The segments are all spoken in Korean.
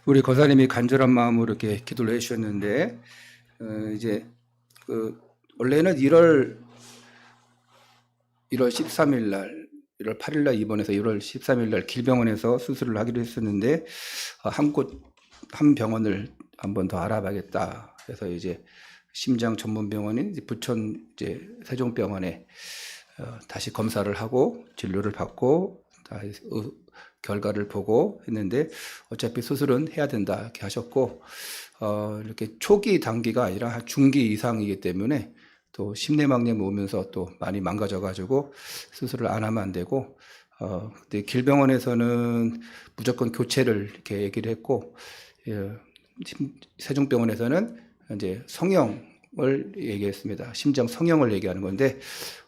우리 권사님이 간절한 마음으로 이렇게 기도를 해주셨는데, 이제, 원래는 1월 13일 날, 1월 8일 날 입원해서 1월 13일 날 길병원에서 수술을 하기로 했었는데, 한 병원을 한 번 더 알아봐야겠다. 그래서 이제 심장 전문 병원인 부천 이제 세종병원에 다시 검사를 하고 진료를 받고 결과를 보고 했는데 어차피 수술은 해야 된다 이렇게 하셨고 이렇게 초기 단계가 아니라 중기 이상이기 때문에 또 심내막염이 오면서 또 많이 망가져가지고 수술을 안 하면 안 되고 근데 길병원에서는 무조건 교체를 이렇게 얘기를 했고 세종병원에서는 이제 성형을 얘기했습니다. 심장 성형을 얘기하는 건데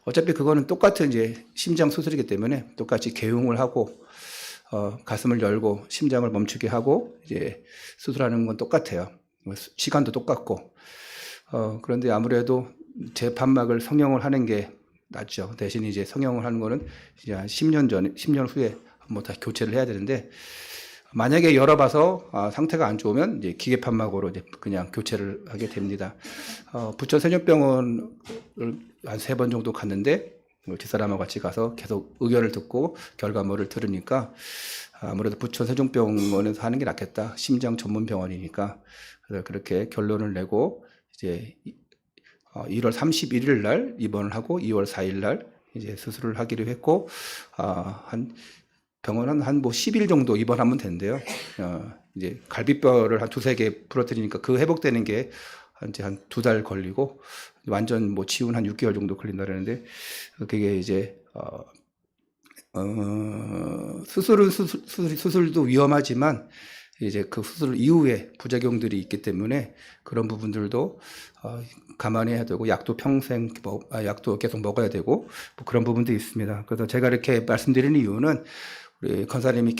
어차피 그거는 똑같은 이제 심장 수술이기 때문에 똑같이 개용을 하고 가슴을 열고 심장을 멈추게 하고 이제 수술하는 건 똑같아요. 시간도 똑같고 그런데 아무래도 재판막을 성형을 하는 게 낫죠. 대신 이제 성형을 하는 거는 이제 한 10년 후에 한번 다 교체를 해야 되는데 만약에 열어봐서 상태가 안 좋으면 이제 기계판막으로 이제 그냥 교체를 하게 됩니다. 부천 세종병원을 한 3번 정도 갔는데 뒷사람하고 같이 가서 계속 의견을 듣고 결과물을 들으니까 아무래도 부천 세종병원에서 하는 게 낫겠다. 심장 전문 병원이니까. 그래서 그렇게 결론을 내고 이제 1월 31일 날 입원을 하고 2월 4일 날 이제 수술을 하기로 했고 병원은 한 10일 정도 입원하면 된대요. 이제 갈비뼈를 한 2-3개 부러뜨리니까 그 회복되는 게 이제 한 2달 걸리고 완전 치유는 한 6개월 정도 걸린다 그러는데 그게 이제 수술도 위험하지만 이제 그 수술 이후에 부작용들이 있기 때문에 그런 부분들도 감안해야 되고 약도 약도 계속 먹어야 되고 그런 부분도 있습니다. 그래서 제가 이렇게 말씀드리는 이유는 우리 권사님이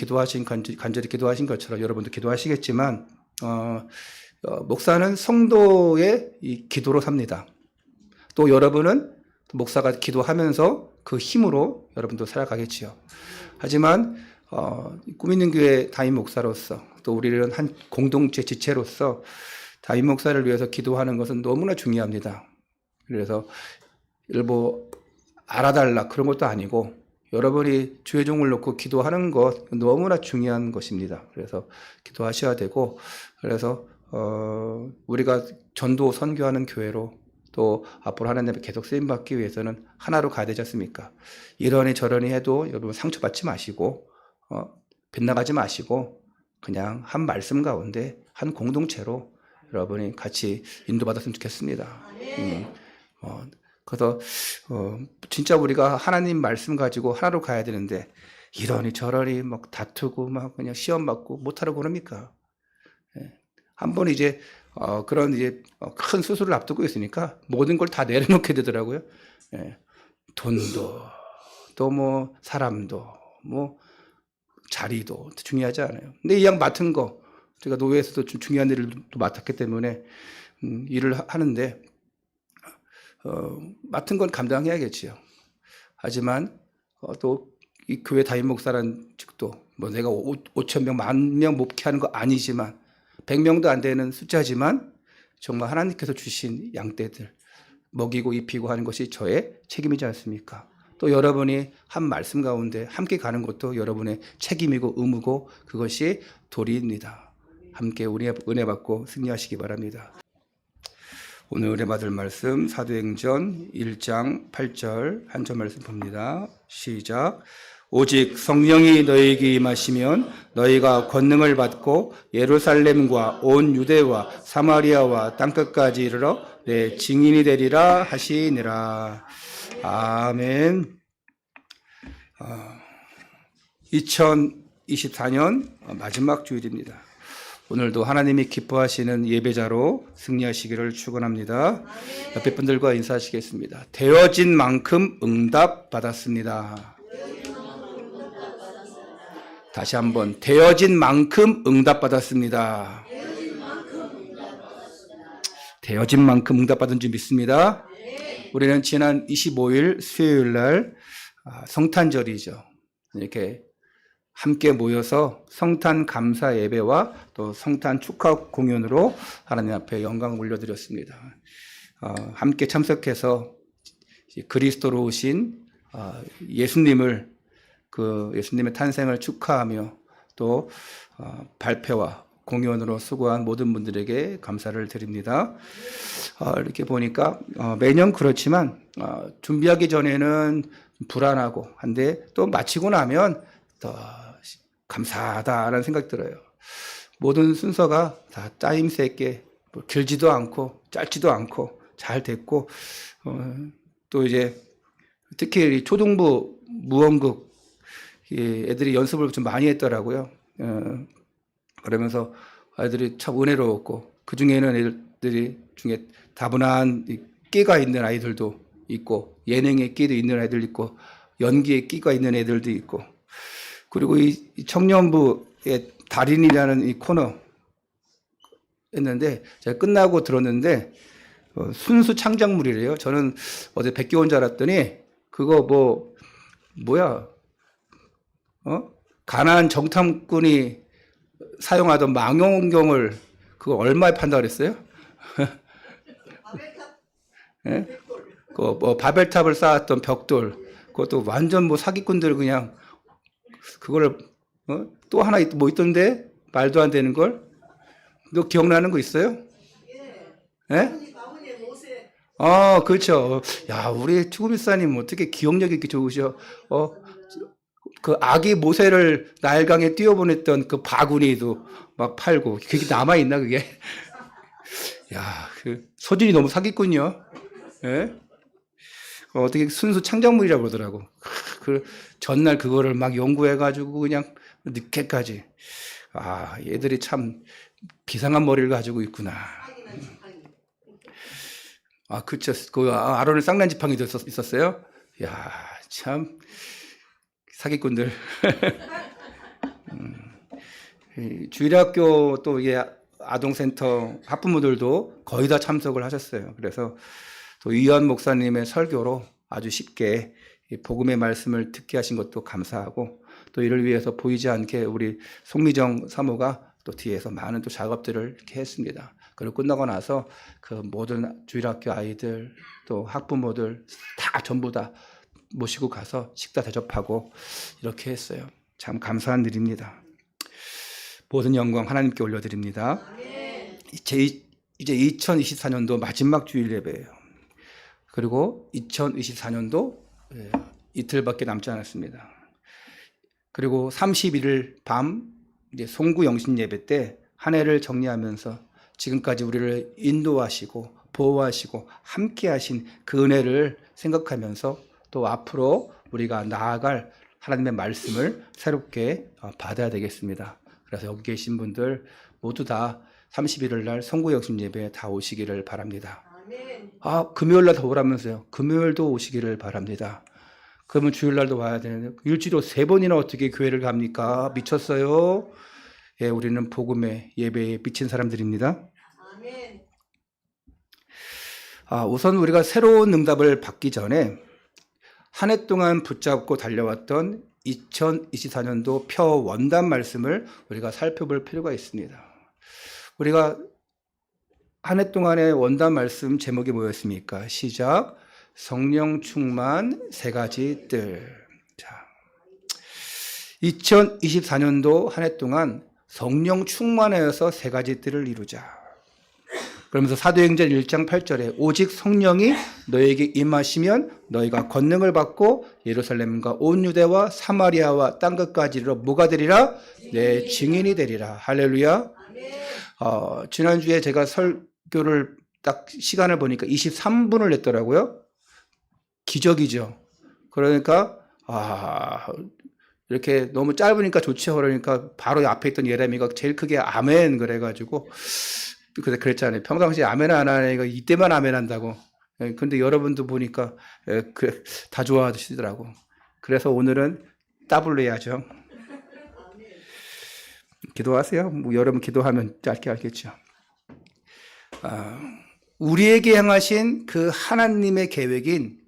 간절히 기도하신 것처럼 여러분도 기도하시겠지만 목사는 성도의 이 기도로 삽니다. 또 여러분은 목사가 기도하면서 그 힘으로 여러분도 살아가겠지요. 하지만 꿈 있는 교회 담임 목사로서 또 우리는 한 공동체 지체로서 담임 목사를 위해서 기도하는 것은 너무나 중요합니다. 그래서 일부 알아달라 그런 것도 아니고 여러분이 주의 종을 놓고 기도하는 것 너무나 중요한 것입니다. 그래서 기도하셔야 되고 그래서 우리가 전도 선교하는 교회로 또 앞으로 하나님의 계속 쓰임받기 위해서는 하나로 가야 되지 않습니까? 이러니 저러니 해도 여러분 상처받지 마시고 빗나가지 마시고 그냥 한 말씀 가운데 한 공동체로 여러분이 같이 인도받았으면 좋겠습니다. 그래서 진짜 우리가 하나님 말씀 가지고 하나로 가야 되는데 이러니 저러니 막 다투고 막 그냥 시험 받고 못하라고 그럽니까? 한 번 이제 그런 이제 큰 수술을 앞두고 있으니까 모든 걸 다 내려놓게 되더라고요. 돈도 또 사람도 자리도 중요하지 않아요. 근데 이 양 맡은 거 제가 노예에서도 좀 중요한 일을 또 맡았기 때문에 일을 하는데 맡은 건 감당해야겠지요. 하지만 또 이 교회 담임 목사란 직도 내가 5,000명, 10,000명 목회하는 거 아니지만 100명도 안 되는 숫자지만 정말 하나님께서 주신 양떼들 먹이고 입히고 하는 것이 저의 책임이지 않습니까? 또 여러분이 한 말씀 가운데 함께 가는 것도 여러분의 책임이고 의무고 그것이 도리입니다. 함께 은혜 받고 승리하시기 바랍니다. 오늘 은혜 받을 말씀 사도행전 1장 8절 한 절 말씀 봅니다. 시작. 오직 성령이 너희에게 임하시면 너희가 권능을 받고 예루살렘과 온 유대와 사마리아와 땅끝까지 이르러 내 증인이 되리라 하시니라. 아멘. 2024년 마지막 주일입니다. 오늘도 하나님이 기뻐하시는 예배자로 승리하시기를 축원합니다. 옆에 분들과 인사하시겠습니다. 되어진 만큼 응답받았습니다. 다시 한번 되어진 만큼 응답받았습니다. 되어진 만큼 응답받은 줄 믿습니다. 우리는 지난 25일 수요일 날 성탄절이죠. 이렇게 함께 모여서 성탄 감사 예배와 또 성탄 축하 공연으로 하나님 앞에 영광을 올려드렸습니다. 함께 참석해서 그리스도로 오신 예수님의 탄생을 축하하며 또 발표와 공연으로 수고한 모든 분들에게 감사를 드립니다. 이렇게 보니까 매년 그렇지만 준비하기 전에는 불안하고 한데 또 마치고 나면 더 감사하다라는 생각이 들어요. 모든 순서가 다 짜임새 있게 길지도 않고 짧지도 않고 잘 됐고 또 이제 특히 초등부 무언극 애들이 연습을 좀 많이 했더라고요. 그러면서 아이들이 참 은혜로웠고 그 중에는 애들이 중에 다분한 끼가 있는 아이들도 있고 예능의 끼도 있는 아이들 있고 연기의 끼가 있는 애들도 있고 그리고 이 청년부의 달인이라는 이 코너 했는데 제가 끝나고 들었는데 순수 창작물이래요. 저는 어제 베껴온 줄 알았더니 그거 뭐야 가나안 정탐꾼이 사용하던 망원경을 그거 얼마에 판다 그랬어요? 예? 바벨탑을 쌓았던 벽돌 그것도 완전 사기꾼들 그냥 그거를 또 하나 있던데 말도 안 되는 걸 너 기억나는 거 있어요? 예? 그렇죠. 야, 우리 추구미사님 어떻게 기억력이 이렇게 좋으셔? 그 아기 모세를 나일강에 띄워보냈던 그 바구니도 막 팔고 그게 남아있나 그게? 야, 그 소진이 너무 사기꾼이요. 예? 어떻게 순수 창작물이라고 그러더라고. 그 전날 그거를 막 연구해가지고 그냥 늦게까지. 얘들이 참 비상한 머리를 가지고 있구나. 그쵸. 그 아론의 쌍난 지팡이도 있었어요. 야, 참 사기꾼들. 주일학교 또 이게 아동센터 학부모들도 거의 다 참석을 하셨어요. 그래서 또 이현 목사님의 설교로 아주 쉽게 복음의 말씀을 듣게 하신 것도 감사하고 또 이를 위해서 보이지 않게 우리 송미정 사모가 또 뒤에서 많은 또 작업들을 이렇게 했습니다. 그리고 끝나고 나서 그 모든 주일학교 아이들 또 학부모들 다 전부 다 모시고 가서 식사 대접하고 이렇게 했어요. 참 감사한 일입니다. 모든 영광 하나님께 올려드립니다. 이제 2024년도 마지막 주일 예배예요. 그리고 2024년도 이틀밖에 남지 않았습니다. 그리고 31일 밤 이제 송구 영신 예배 때 한 해를 정리하면서 지금까지 우리를 인도하시고 보호하시고 함께하신 그 은혜를 생각하면서 또 앞으로 우리가 나아갈 하나님의 말씀을 새롭게 받아야 되겠습니다. 그래서 여기 계신 분들 모두 다 31일 날 송구 영신 예배에 다 오시기를 바랍니다. 금요일 날 더 오라면서요. 금요일도 오시기를 바랍니다. 그러면 주일 날도 와야 되는데 일주일에 3번이나 어떻게 교회를 갑니까? 미쳤어요. 예, 우리는 복음의 예배에 미친 사람들입니다. 아멘. 우선 우리가 새로운 응답을 받기 전에 한 해 동안 붙잡고 달려왔던 2024년도 표 원단 말씀을 우리가 살펴볼 필요가 있습니다. 우리가 한 해 동안의 원단 말씀 제목이 뭐였습니까? 시작. 성령 충만 3가지 뜰. 자, 2024년도 한 해 동안 성령 충만하여서 3가지 뜰을 이루자. 그러면서 사도행전 1장 8절에 오직 성령이 너에게 임하시면 너희가 권능을 받고 예루살렘과 온 유대와 사마리아와 땅 끝까지 이르러 뭐가 되리라? 내 증인이 되리라. 할렐루야. 지난주에 제가 설교를 딱 시간을 보니까 23분을 냈더라고요. 기적이죠. 그러니까 이렇게 너무 짧으니까 좋죠. 그러니까 바로 앞에 있던 예레미가 제일 크게 아멘 그래가지고 그랬잖아요. 평상시에 아멘 안 하니까 이때만 아멘 한다고. 근데 여러분도 보니까 다 좋아하시더라고. 그래서 오늘은 더블로 해야죠. 기도하세요. 여러분 기도하면 짧게 알겠죠. 우리에게 향하신 그 하나님의 계획인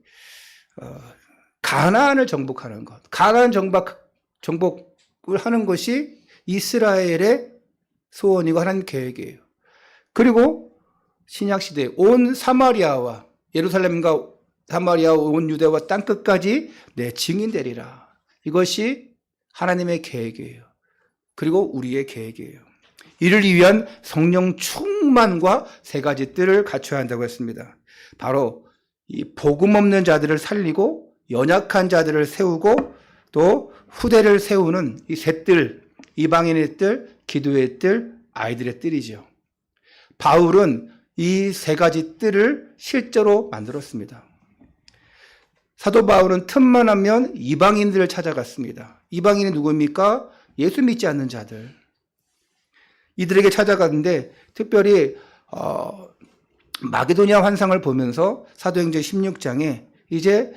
가나안을 정복하는 것. 가나안 정복 하는 것이 이스라엘의 소원이고 하나님 계획이에요. 그리고 신약시대 온 사마리아와 예루살렘과 사마리아 온 유대와 땅끝까지 내 증인 되리라. 이것이 하나님의 계획이에요. 그리고 우리의 계획이에요. 이를 위한 성령 충만과 세 가지 뜰을 갖춰야 한다고 했습니다. 바로 이 복음 없는 자들을 살리고 연약한 자들을 세우고 또 후대를 세우는 이 세 뜰, 이방인의 뜰, 기도의 뜰, 아이들의 뜰이죠. 바울은 이 세 가지 뜰을 실제로 만들었습니다. 사도 바울은 틈만 하면 이방인들을 찾아갔습니다. 이방인이 누구입니까? 예수 믿지 않는 자들. 이들에게 찾아갔는데 특별히 마게도니아 환상을 보면서 사도행전 16장에 이제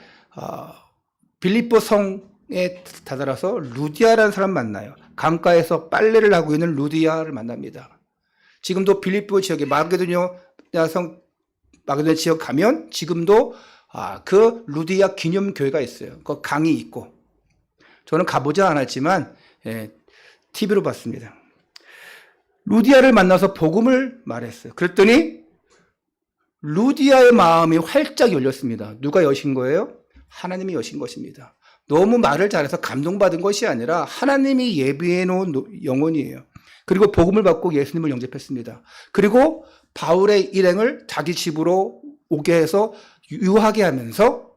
빌립보 성에 다다라서 루디아라는 사람 만나요. 강가에서 빨래를 하고 있는 루디아를 만납니다. 지금도 빌립보 지역에 마게도니아 지역 가면 지금도 그 루디아 기념교회가 있어요. 그 강이 있고. 저는 가보지 않았지만 TV로 봤습니다. 루디아를 만나서 복음을 말했어요. 그랬더니 루디아의 마음이 활짝 열렸습니다. 누가 여신 거예요? 하나님이 여신 것입니다. 너무 말을 잘해서 감동받은 것이 아니라 하나님이 예비해 놓은 영혼이에요. 그리고 복음을 받고 예수님을 영접했습니다. 그리고 바울의 일행을 자기 집으로 오게 해서 유하게 하면서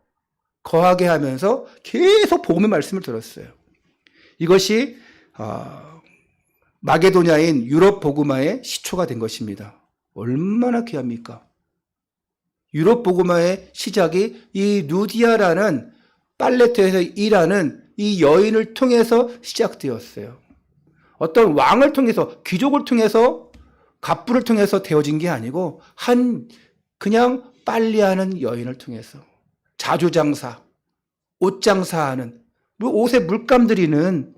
거하게 하면서 계속 복음의 말씀을 들었어요. 이것이 마게도냐인 유럽 복음화의 시초가 된 것입니다. 얼마나 귀합니까? 유럽 복음화의 시작이 이 루디아라는 빨래터에서 일하는 이 여인을 통해서 시작되었어요. 어떤 왕을 통해서, 귀족을 통해서, 갑부를 통해서 되어진 게 아니고 그냥 빨래하는 여인을 통해서 자주장사, 옷장사하는, 옷에 물감 들이는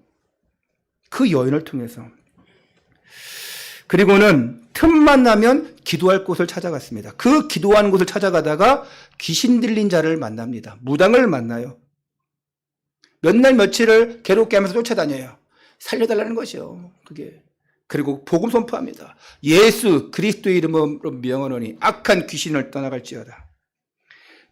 그 여인을 통해서. 그리고는 틈만 나면 기도할 곳을 찾아갔습니다. 그 기도하는 곳을 찾아가다가 귀신 들린 자를 만납니다. 무당을 만나요. 몇 날 며칠을 괴롭게 하면서 쫓아다녀요. 살려달라는 것이요. 그게. 그리고 복음 선포합니다. 예수 그리스도의 이름으로 명하노니 악한 귀신을 떠나갈지어다.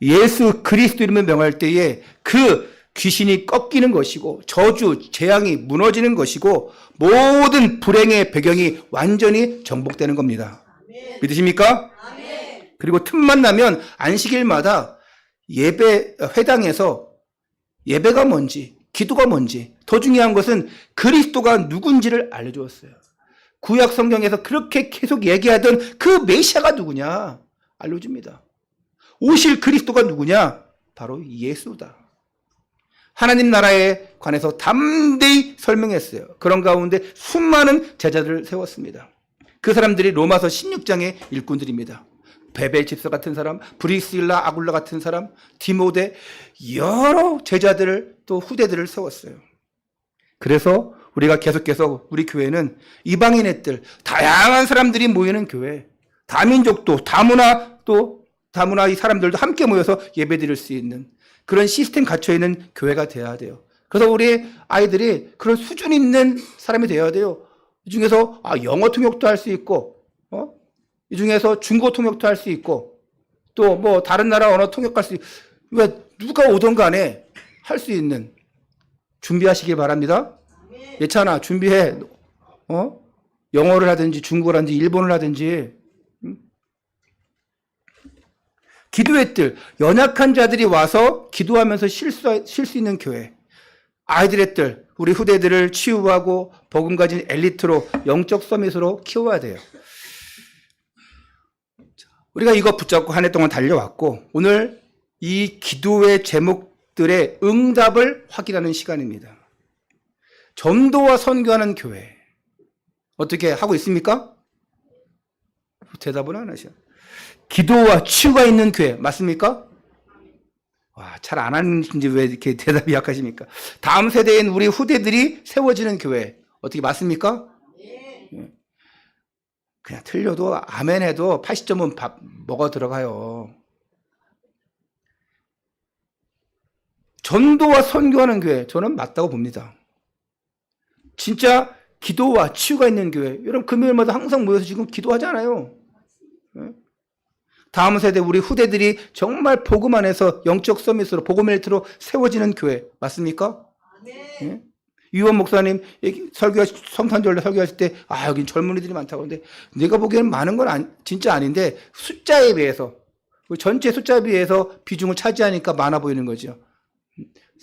예수 그리스도 이름을 명할 때에 그 귀신이 꺾이는 것이고 저주, 재앙이 무너지는 것이고 모든 불행의 배경이 완전히 정복되는 겁니다. 아멘. 믿으십니까? 아멘. 그리고 틈만 나면 안식일마다 예배 회당에서 예배가 뭔지, 기도가 뭔지, 더 중요한 것은 그리스도가 누군지를 알려주었어요. 구약 성경에서 그렇게 계속 얘기하던 그 메시아가 누구냐 알려줍니다. 오실 그리스도가 누구냐? 바로 예수다. 하나님 나라에 관해서 담대히 설명했어요. 그런 가운데 수많은 제자들을 세웠습니다. 그 사람들이 로마서 16장의 일꾼들입니다. 베벨 집사 같은 사람, 브리스일라, 아굴라 같은 사람, 디모데, 여러 제자들을 또 후대들을 세웠어요. 그래서 우리가 계속해서 우리 교회는 이방인의 뜰, 다양한 사람들이 모이는 교회, 다민족도, 다문화 이 사람들도 함께 모여서 예배드릴 수 있는 그런 시스템 갇혀있는 교회가 되어야 돼요. 그래서 우리 아이들이 그런 수준 있는 사람이 되어야 돼요. 이 중에서 영어 통역도 할 수 있고, 이 중에서 중고 통역도 할 수 있고, 또 뭐 다른 나라 언어 통역할 수 있고, 왜 누가 오든 간에 할 수 있는 준비하시길 바랍니다. 예찬아 준비해. 영어를 하든지 중국어를 하든지 일본어를 하든지. 기도의 뜰, 연약한 자들이 와서 기도하면서 쉴 수 있는 교회. 아이들의 뜰, 우리 후대들을 치유하고 복음 가진 엘리트로 영적 서밋으로 키워야 돼요. 우리가 이거 붙잡고 한 해 동안 달려왔고 오늘 이 기도의 제목들의 응답을 확인하는 시간입니다. 전도와 선교하는 교회. 어떻게 하고 있습니까? 대답은 안 하셔. 기도와 치유가 있는 교회 맞습니까? 와, 잘 안 하는지 왜 이렇게 대답이 약하십니까? 다음 세대인 우리 후대들이 세워지는 교회 어떻게 맞습니까? 네. 그냥 틀려도 아멘 해도 80점은 먹어 들어가요. 전도와 선교하는 교회 저는 맞다고 봅니다. 진짜 기도와 치유가 있는 교회. 여러분 금요일마다 항상 모여서 지금 기도하잖아요. 다음 세대 우리 후대들이 정말 복음 안에서 영적 서밋으로 복음 헬트로 세워지는 교회 맞습니까? 네. 유원 목사님 설교 성탄절 설교하실 때 여긴 젊은이들이 많다고 하는데 내가 보기에는 많은 건 진짜 아닌데 숫자에 비해서 전체 숫자에 비해서 비중을 차지하니까 많아 보이는 거죠.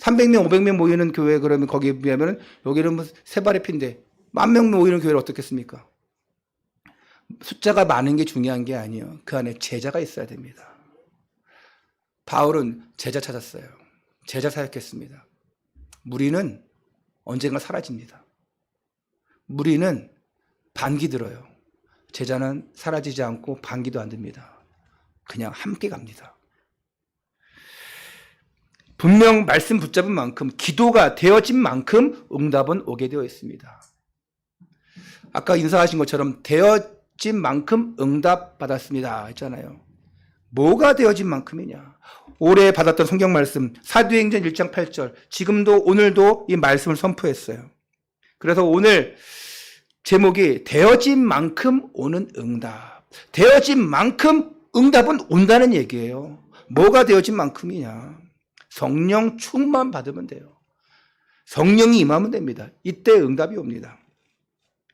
300명, 500명 모이는 교회 그러면 거기에 비하면 여기는 뭐 세 발의 피인데 10,000명 모이는 교회를 어떻겠습니까? 숫자가 많은 게 중요한 게 아니에요. 그 안에 제자가 있어야 됩니다. 바울은 제자 찾았어요. 제자 사역했습니다. 무리는 언젠가 사라집니다. 무리는 반기 들어요. 제자는 사라지지 않고 반기도 안 듭니다. 그냥 함께 갑니다. 분명 말씀 붙잡은 만큼 기도가 되어진 만큼 응답은 오게 되어 있습니다. 아까 인사하신 것처럼 되어진 만큼 응답 받았습니다 했잖아요. 뭐가 되어진 만큼이냐? 올해 받았던 성경 말씀 사도행전 1장 8절 지금도 오늘도 이 말씀을 선포했어요. 그래서 오늘 제목이 되어진 만큼 오는 응답. 되어진 만큼 응답은 온다는 얘기예요. 뭐가 되어진 만큼이냐? 성령 충만 받으면 돼요. 성령이 임하면 됩니다. 이때 응답이 옵니다.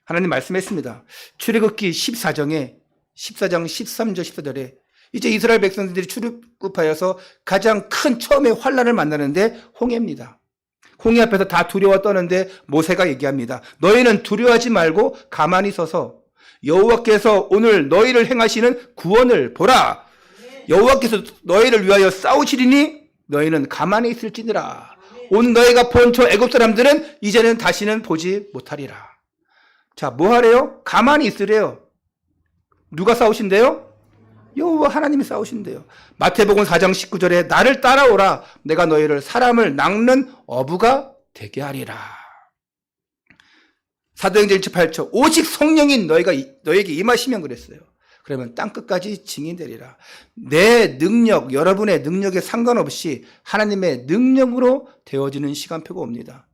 하나님 말씀했습니다. 출애굽기 14장 13절 14절에 이제 이스라엘 백성들이 출애굽하여서 가장 큰 처음에 환난을 만나는데 홍해입니다. 홍해 앞에서 다 두려워 떠는데 모세가 얘기합니다. 너희는 두려워하지 말고 가만히 서서 여호와께서 오늘 너희를 행하시는 구원을 보라. 여호와께서 너희를 위하여 싸우시리니 너희는 가만히 있을지니라. 오늘 너희가 본 저 애굽 사람들은 이제는 다시는 보지 못하리라. 자, 뭐 하래요? 가만히 있으래요. 누가 싸우신대요? 여호와 하나님이 싸우신대요. 마태복음 4장 19절에 나를 따라오라. 내가 너희를 사람을 낚는 어부가 되게 하리라. 사도행전 1장 8절 오직 성령인 너에게 임하시면 그랬어요. 그러면 땅끝까지 증인되리라. 내 능력, 여러분의 능력에 상관없이 하나님의 능력으로 되어지는 시간표가 옵니다.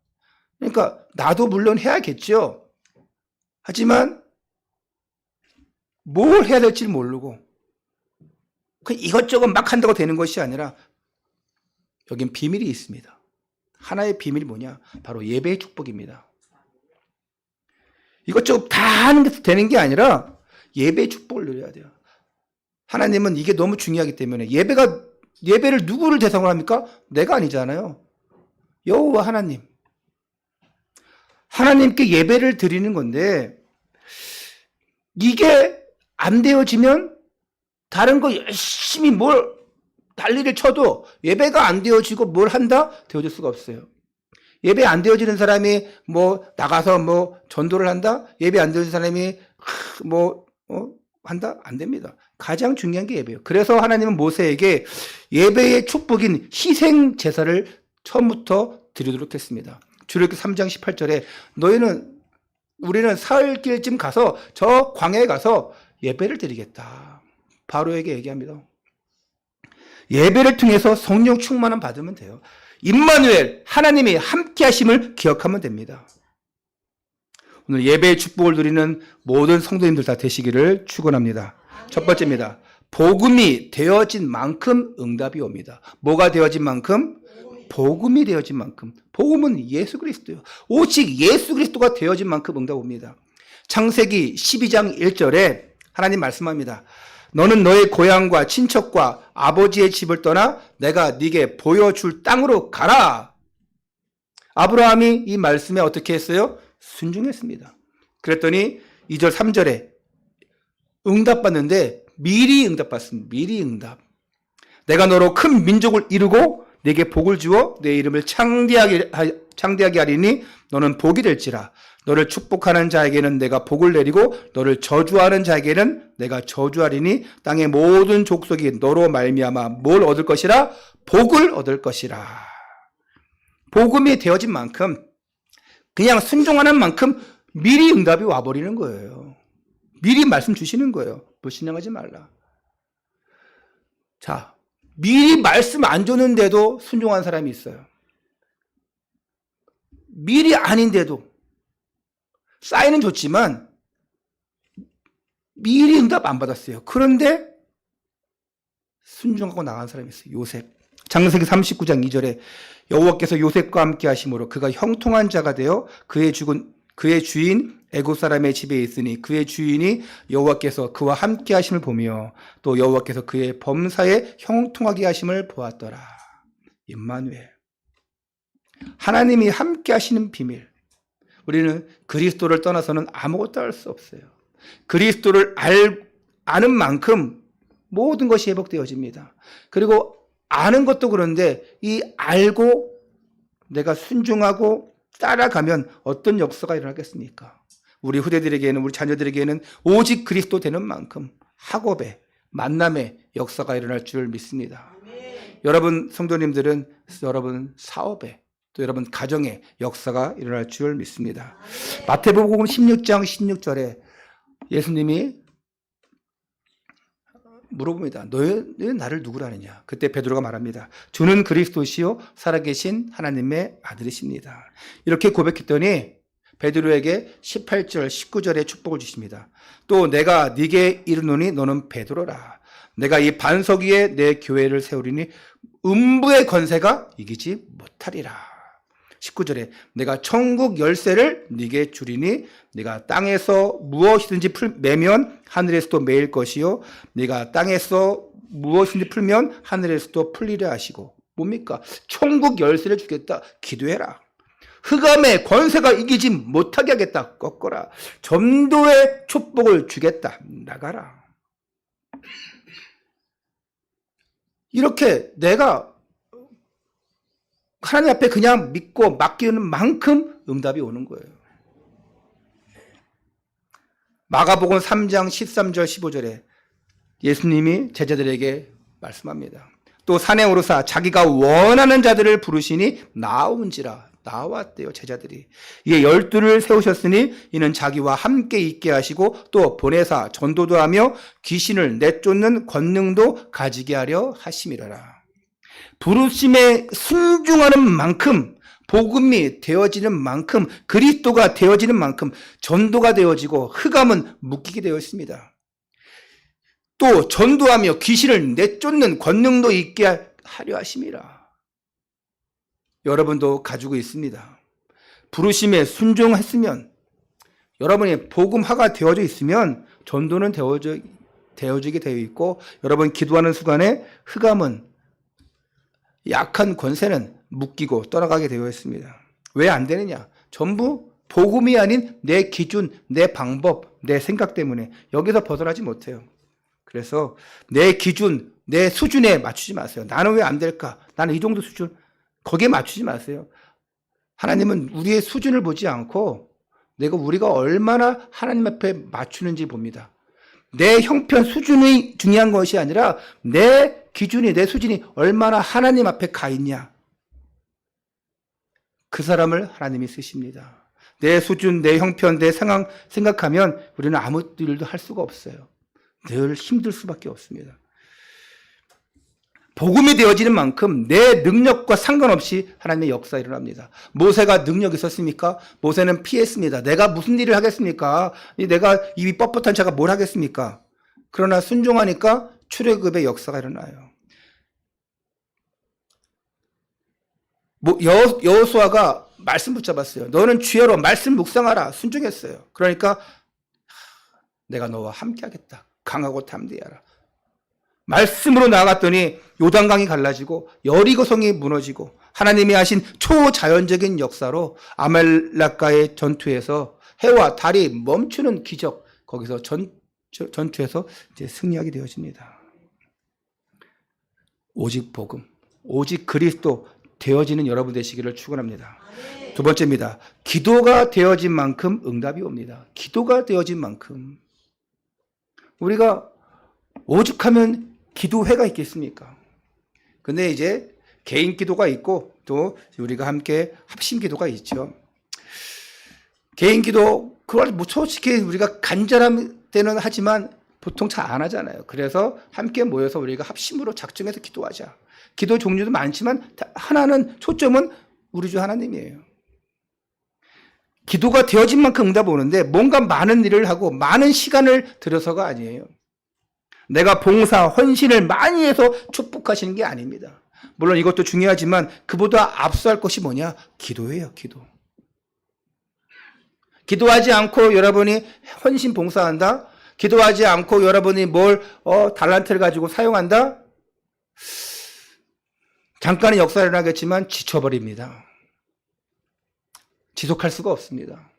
그러니까 나도 물론 해야겠죠. 하지만 뭘 해야 될지 모르고 이것저것 막 한다고 되는 것이 아니라 여긴 비밀이 있습니다. 하나의 비밀이 뭐냐? 바로 예배의 축복입니다. 이것저것 다 하는 게 되는 게 아니라 예배의 축복을 누려야 돼요. 하나님은 이게 너무 중요하기 때문에 예배를 누구를 대상으로 합니까? 내가 아니잖아요. 여호와 하나님. 하나님께 예배를 드리는 건데 이게 안 되어지면 다른 거 열심히 뭘 난리를 쳐도 예배가 안 되어지고 뭘 한다? 되어질 수가 없어요. 예배 안 되어지는 사람이 나가서 전도를 한다? 예배 안 되어지는 사람이 한다? 안 됩니다. 가장 중요한 게 예배예요. 그래서 하나님은 모세에게 예배의 축복인 희생 제사를 처음부터 드리도록 했습니다. 출애굽기 3장 18절에 우리는 사흘길쯤 가서 저 광야에 가서 예배를 드리겠다. 바로에게 얘기합니다. 예배를 통해서 성령 충만함 받으면 돼요. 임마누엘 하나님이 함께 하심을 기억하면 됩니다. 오늘 예배의 축복을 누리는 모든 성도님들 다 되시기를 축원합니다. 첫 번째입니다. 복음이 되어진 만큼 응답이 옵니다. 뭐가 되어진 만큼? 복음이 되어진 만큼. 복음은 예수 그리스도예요. 오직 예수 그리스도가 되어진 만큼 응답 옵니다. 창세기 12장 1절에 하나님 말씀합니다. 너는 너의 고향과 친척과 아버지의 집을 떠나 내가 네게 보여줄 땅으로 가라. 아브라함이 이 말씀에 어떻게 했어요? 순종했습니다. 그랬더니 2절 3절에 응답받는데 미리 응답받습니다. 미리 응답. 내가 너로 큰 민족을 이루고 네게 복을 주어 내 이름을 창대하게 하리니 너는 복이 될지라. 너를 축복하는 자에게는 내가 복을 내리고 너를 저주하는 자에게는 내가 저주하리니 땅의 모든 족속이 너로 말미암아 뭘 얻을 것이라? 복을 얻을 것이라. 복음이 되어진 만큼 그냥 순종하는 만큼 미리 응답이 와버리는 거예요. 미리 말씀 주시는 거예요. 불신앙하지 말라. 자, 미리 말씀 안 줬는데도 순종한 사람이 있어요. 미리 아닌데도 사인은 줬지만 미리 응답 안 받았어요. 그런데 순종하고 나간 사람이 있어요. 요셉. 창세기 39장 2절에 여호와께서 요셉과 함께 하심으로 그가 형통한 자가 되어 그의 주인 애굽 사람의 집에 있으니 그의 주인이 여호와께서 그와 함께 하심을 보며 또 여호와께서 그의 범사에 형통하게 하심을 보았더라. 임마누엘. 하나님이 함께 하시는 비밀. 우리는 그리스도를 떠나서는 아무것도 할 수 없어요. 그리스도를 아는 만큼 모든 것이 회복되어집니다. 그리고 아는 것도 그런데 이 알고 내가 순종하고 따라가면 어떤 역사가 일어나겠습니까? 우리 후대들에게는, 우리 자녀들에게는 오직 그리스도 되는 만큼 학업의 만남의 역사가 일어날 줄 믿습니다. 여러분 성도님들은 여러분 사업에 또 여러분 가정에 역사가 일어날 줄 믿습니다. 마태복음 16장 16절에 예수님이 물어봅니다. 너희는 나를 누구라 하느냐? 그때 베드로가 말합니다. 주는 그리스도시요 살아계신 하나님의 아들이십니다. 이렇게 고백했더니 베드로에게 18절 19절에 축복을 주십니다. 또 내가 네게 이르노니 너는 베드로라. 내가 이 반석 위에 내 교회를 세우리니 음부의 권세가 이기지 못하리라. 19절에 내가 천국 열쇠를 네게 주리니 네가 땅에서 무엇이든지 매면 하늘에서도 매일 것이요 네가 땅에서 무엇이든지 풀면 하늘에서도 풀리려 하시고. 뭡니까? 천국 열쇠를 주겠다. 기도해라. 흑암의 권세가 이기지 못하게 하겠다. 꺾어라. 전도의 축복을 주겠다. 나가라. 이렇게 내가 하나님 앞에 그냥 믿고 맡기는 만큼 응답이 오는 거예요. 마가복음 3장 13절 15절에 예수님이 제자들에게 말씀합니다. 또 산에 오르사 자기가 원하는 자들을 부르시니 나온지라. 나왔대요, 제자들이. 이에 12를 세우셨으니 이는 자기와 함께 있게 하시고 또 보내사 전도도 하며 귀신을 내쫓는 권능도 가지게 하려 하심이라라. 부르심에 순종하는 만큼, 복음이 되어지는 만큼, 그리스도가 되어지는 만큼 전도가 되어지고 흑암은 묶이게 되어 있습니다. 또 전도하며 귀신을 내쫓는 권능도 있게 하려 하심이라. 여러분도 가지고 있습니다. 부르심에 순종했으면, 여러분이 복음화가 되어져 있으면 전도는 되어지게 되어 있고, 여러분 기도하는 순간에 흑암은, 약한 권세는 묶이고 떠나가게 되어 있습니다. 왜 안 되느냐? 전부 복음이 아닌 내 기준, 내 방법, 내 생각 때문에 여기서 벗어나지 못해요. 그래서 내 기준, 내 수준에 맞추지 마세요. 나는 왜 안 될까? 나는 이 정도 수준. 거기에 맞추지 마세요. 하나님은 우리의 수준을 보지 않고 우리가 얼마나 하나님 앞에 맞추는지 봅니다. 내 형편 수준이 중요한 것이 아니라 내 기준이, 내 수준이 얼마나 하나님 앞에 가 있냐. 그 사람을 하나님이 쓰십니다. 내 수준, 내 형편, 내 상황 생각하면 우리는 아무 일도 할 수가 없어요. 늘 힘들 수밖에 없습니다. 복음이 되어지는 만큼 내 능력과 상관없이 하나님의 역사가 일어납니다. 모세가 능력이 있었습니까? 모세는 피했습니다. 내가 무슨 일을 하겠습니까? 내가 이 뻣뻣한 자가 뭘 하겠습니까? 그러나 순종하니까 출애굽의 역사가 일어나요. 여호수아가 말씀 붙잡았어요. 너는 주여로 말씀 묵상하라. 순종했어요. 그러니까 내가 너와 함께 하겠다. 강하고 담대하라. 말씀으로 나아갔더니 요단강이 갈라지고 여리고성이 무너지고 하나님이 하신 초자연적인 역사로 아말렉과의 전투에서 해와 달이 멈추는 기적, 거기서 전투에서 이제 승리하게 되어집니다. 오직 복음, 오직 그리스도 되어지는 여러분 되시기를 축원합니다. 두 번째입니다. 기도가 되어진 만큼 응답이 옵니다. 기도가 되어진 만큼. 우리가 오죽하면 기도회가 있겠습니까? 근데 이제 개인 기도가 있고 또 우리가 함께 합심 기도가 있죠. 개인 기도, 그걸 뭐 솔직히 우리가 간절함 때는 하지만 보통 잘 안 하잖아요. 그래서 함께 모여서 우리가 합심으로 작정해서 기도하자. 기도 종류도 많지만 하나는 초점은 우리 주 하나님이에요. 기도가 되어진 만큼 응답 오는데 뭔가 많은 일을 하고 많은 시간을 들여서가 아니에요. 내가 봉사, 헌신을 많이 해서 축복하시는 게 아닙니다. 물론 이것도 중요하지만 그보다 압수할 것이 뭐냐? 기도예요, 기도. 기도하지 않고 여러분이 헌신 봉사한다? 기도하지 않고 여러분이 달란트를 가지고 사용한다? 잠깐의 역사를 일어나겠지만 지쳐버립니다. 지속할 수가 없습니다.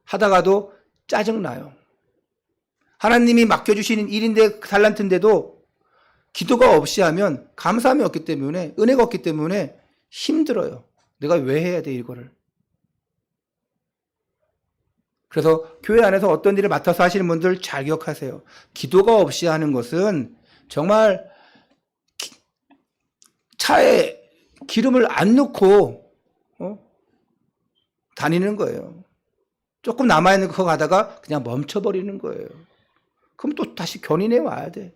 하다가도 짜증나요. 하나님이 맡겨주시는 일인데 달란트인데도 기도가 없이 하면 감사함이 없기 때문에, 은혜가 없기 때문에 힘들어요. 내가 왜 해야 돼 이거를. 그래서 교회 안에서 어떤 일을 맡아서 하시는 분들 잘 기억하세요. 기도가 없이 하는 것은 정말 차에 기름을 안 넣고 다니는 거예요. 조금 남아있는 거 가다가 그냥 멈춰버리는 거예요. 그럼 또 다시 견인해 와야 돼.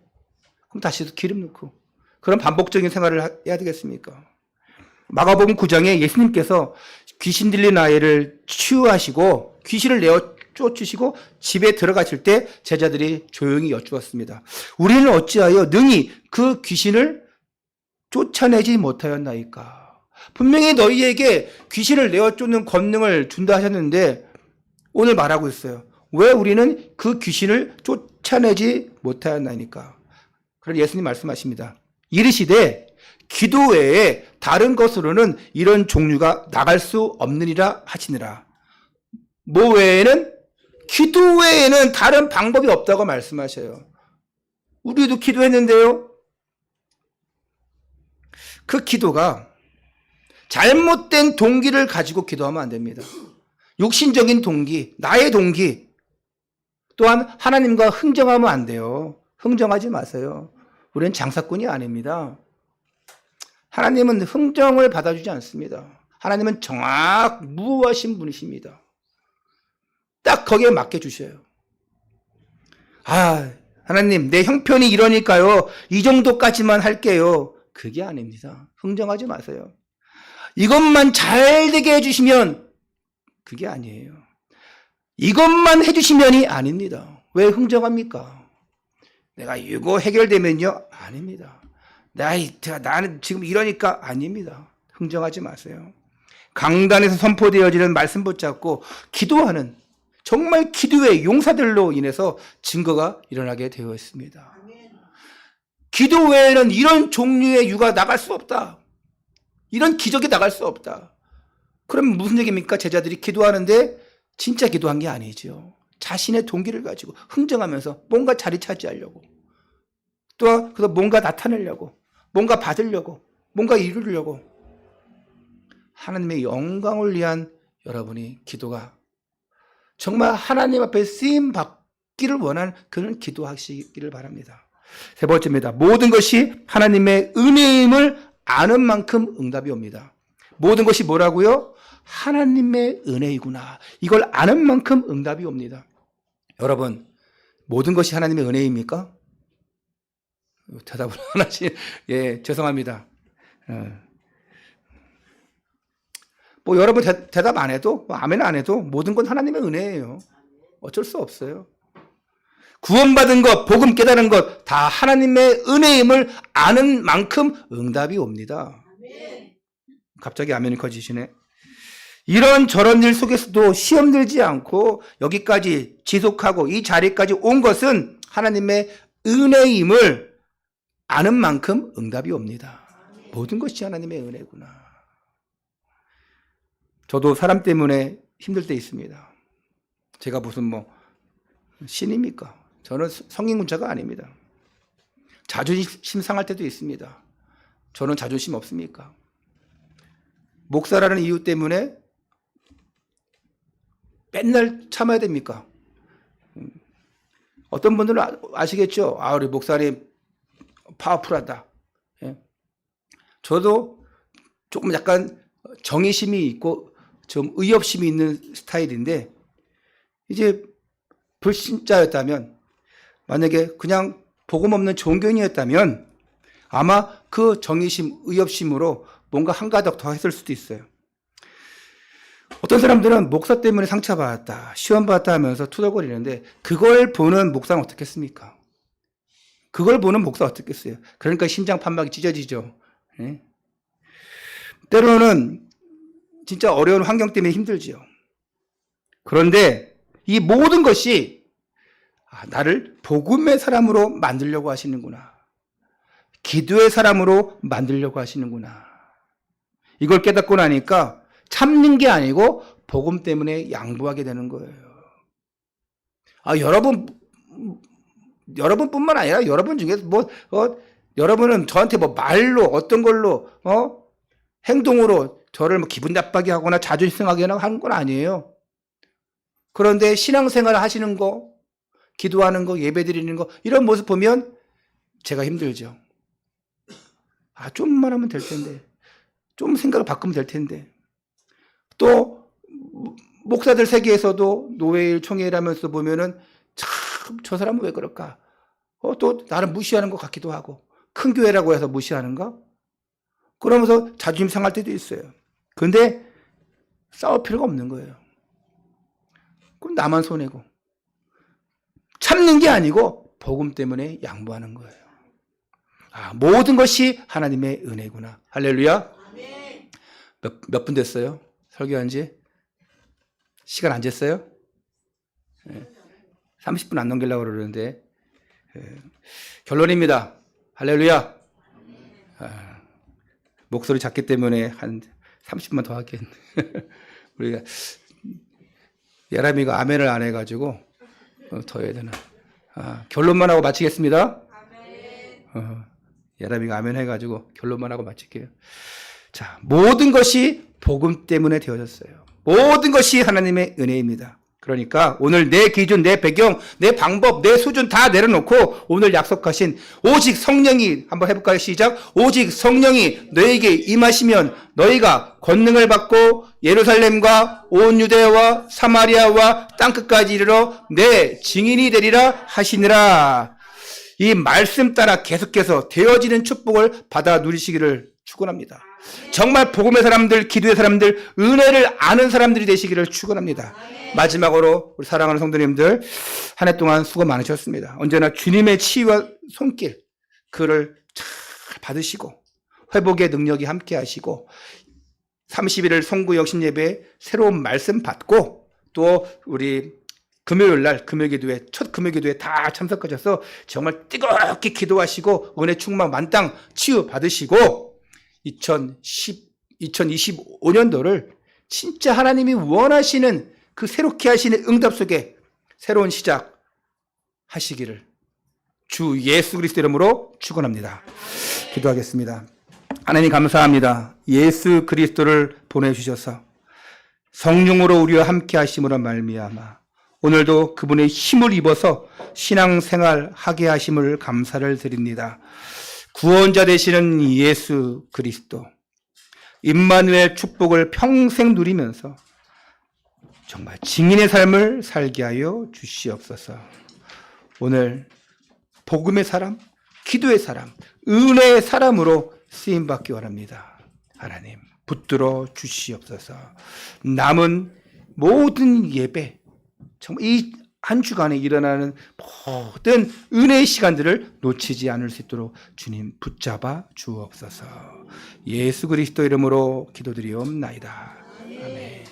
그럼 다시 기름 넣고. 그런 반복적인 생활을 해야 되겠습니까? 마가복음 9장에 예수님께서 귀신 들린 아이를 치유하시고 귀신을 내어 쫓으시고 집에 들어가실 때 제자들이 조용히 여쭈었습니다. 우리는 어찌하여 능히 그 귀신을 쫓아내지 못하였나이까? 분명히 너희에게 귀신을 내어 쫓는 권능을 준다 하셨는데 오늘 말하고 있어요. 왜 우리는 그 귀신을 쫓아내지 못하였나이까? 그래서 예수님 말씀하십니다. 이르시되 기도 외에 다른 것으로는 이런 종류가 나갈 수 없느니라 하시니라. 뭐 외에는? 기도 외에는 다른 방법이 없다고 말씀하셔요. 우리도 기도했는데요. 그 기도가 잘못된 동기를 가지고 기도하면 안 됩니다. 육신적인 동기, 나의 동기, 또한 하나님과 흥정하면 안 돼요. 흥정하지 마세요. 우리는 장사꾼이 아닙니다. 하나님은 흥정을 받아주지 않습니다. 하나님은 무하신 분이십니다. 딱 거기에 맡겨주셔요. 하나님 내 형편이 이러니까요. 이 정도까지만 할게요. 그게 아닙니다. 흥정하지 마세요. 이것만 잘 되게 해주시면 그게 아니에요. 이것만 해주시면이 아닙니다. 왜 흥정합니까? 내가 이거 해결되면요? 아닙니다. 나는 지금 이러니까 아닙니다. 흥정하지 마세요. 강단에서 선포되어지는 말씀 붙잡고 기도하는 정말 기도의 용사들로 인해서 증거가 일어나게 되어 있습니다. 기도 외에는 이런 종류의 유가 나갈 수 없다. 이런 기적이 나갈 수 없다. 그럼 무슨 얘기입니까? 제자들이 기도하는데 진짜 기도한 게 아니죠. 자신의 동기를 가지고 흥정하면서 뭔가 자리 차지하려고 또 그래서 뭔가 나타내려고 뭔가 받으려고 뭔가 이루려고 하나님의 영광을 위한 여러분이 기도가 정말 하나님 앞에 쓰임 받기를 원하는 그런 기도하시기를 바랍니다. 세 번째입니다. 모든 것이 하나님의 은혜임을 아는 만큼 응답이 옵니다. 모든 것이 뭐라고요? 하나님의 은혜이구나. 이걸 아는 만큼 응답이 옵니다. 여러분, 모든 것이 하나님의 은혜입니까? 대답을 안 하시, 죄송합니다. 여러분 대답 안 해도, 아멘 안 해도 모든 건 하나님의 은혜예요. 어쩔 수 없어요. 구원받은 것, 복음 깨달은 것, 다 하나님의 은혜임을 아는 만큼 응답이 옵니다. 갑자기 아멘이 커지시네. 이런 저런 일 속에서도 시험 들지 않고 여기까지 지속하고 이 자리까지 온 것은 하나님의 은혜임을 아는 만큼 응답이 옵니다. 모든 것이 하나님의 은혜구나. 저도 사람 때문에 힘들 때 있습니다. 제가 무슨 신입니까? 저는 성인군자가 아닙니다. 자존심 상할 때도 있습니다. 저는 자존심 없습니까? 목사라는 이유 때문에 맨날 참아야 됩니까? 어떤 분들은 아시겠죠? 우리 목사님 파워풀하다. 저도 조금 약간 정의심이 있고 좀 의협심이 있는 스타일인데 이제 불신자였다면 만약에 그냥 복음 없는 종교인이었다면 아마 그 정의심, 의협심으로 뭔가 한가닥 더 했을 수도 있어요. 어떤 사람들은 목사 때문에 상처받았다, 시험받았다 하면서 투덜거리는데 그걸 보는 목사는 어떻겠습니까? 그걸 보는 목사 어떻겠어요? 그러니까 심장 판막이 찢어지죠. 예? 때로는 진짜 어려운 환경 때문에 힘들지요. 그런데 이 모든 것이 나를 복음의 사람으로 만들려고 하시는구나. 기도의 사람으로 만들려고 하시는구나. 이걸 깨닫고 나니까 참는 게 아니고 복음 때문에 양보하게 되는 거예요. 여러분뿐만 아니라 여러분 중에서 여러분은 저한테 말로 어떤 걸로 행동으로 저를 기분 나쁘게 하거나 자존심 상하게 하는 건 아니에요. 그런데 신앙생활을 하시는 거, 기도하는 거, 예배 드리는 거 이런 모습 보면 제가 힘들죠. 좀만 하면 될 텐데. 좀 생각을 바꾸면 될 텐데. 또 목사들 세계에서도 노예일 총회일 하면서 보면은 참 저 사람은 왜 그럴까? 또 나를 무시하는 것 같기도 하고 큰 교회라고 해서 무시하는가? 그러면서 자존심 상할 때도 있어요. 그런데 싸울 필요가 없는 거예요. 그럼 나만 손해고 참는 게 아니고 복음 때문에 양보하는 거예요. 모든 것이 하나님의 은혜구나. 할렐루야. 몇 분 됐어요? 설교한 지? 시간 안 쟀어요? 30분 안 넘기려고 그러는데. 결론입니다. 할렐루야. 목소리 작기 때문에 한 30분만 더 하겠네. 우리가 예람이가 아멘을 안 해가지고 더 해야 되나. 결론만 하고 마치겠습니다. 예람이가 아멘 해가지고 결론만 하고 마칠게요. 자, 모든 것이 복음 때문에 되어졌어요. 모든 것이 하나님의 은혜입니다. 그러니까 오늘 내 기준, 내 배경, 내 방법, 내 수준 다 내려놓고 오늘 약속하신 오직 성령이 한번 해볼까요? 시작. 오직 성령이 너에게 임하시면 너희가 권능을 받고 예루살렘과 온 유대와 사마리아와 땅끝까지 이르러 내 증인이 되리라 하시니라. 이 말씀 따라 계속해서 되어지는 축복을 받아 누리시기를 축원합니다. 정말 복음의 사람들, 기도의 사람들, 은혜를 아는 사람들이 되시기를 축원합니다. 마지막으로 우리 사랑하는 성도님들, 한 해 동안 수고 많으셨습니다. 언제나 주님의 치유와 손길 그를 잘 받으시고 회복의 능력이 함께 하시고 31일 송구 영신 예배 새로운 말씀 받고 또 우리 금요일 날 금요기도회 첫 금요기도회 다 참석하셔서 정말 뜨겁게 기도하시고 은혜 충만 만땅 치유 받으시고 2025년도를 진짜 하나님이 원하시는 그 새롭게 하시는 응답 속에 새로운 시작 하시기를 주 예수 그리스도 이름으로 축원합니다. 기도하겠습니다. 하나님 감사합니다. 예수 그리스도를 보내주셔서 성령으로 우리와 함께 하심으로 말미암아 오늘도 그분의 힘을 입어서 신앙생활 하게 하심을 감사를 드립니다. 구원자 되시는 예수 그리스도 임마누엘 축복을 평생 누리면서 정말 증인의 삶을 살게 하여 주시옵소서. 오늘 복음의 사람, 기도의 사람, 은혜의 사람으로 쓰임받기 원합니다. 하나님 붙들어 주시옵소서. 남은 모든 예배 정말 이 한 주간에 일어나는 모든 은혜의 시간들을 놓치지 않을 수 있도록 주님 붙잡아 주옵소서. 예수 그리스도 이름으로 기도드리옵나이다. 아멘.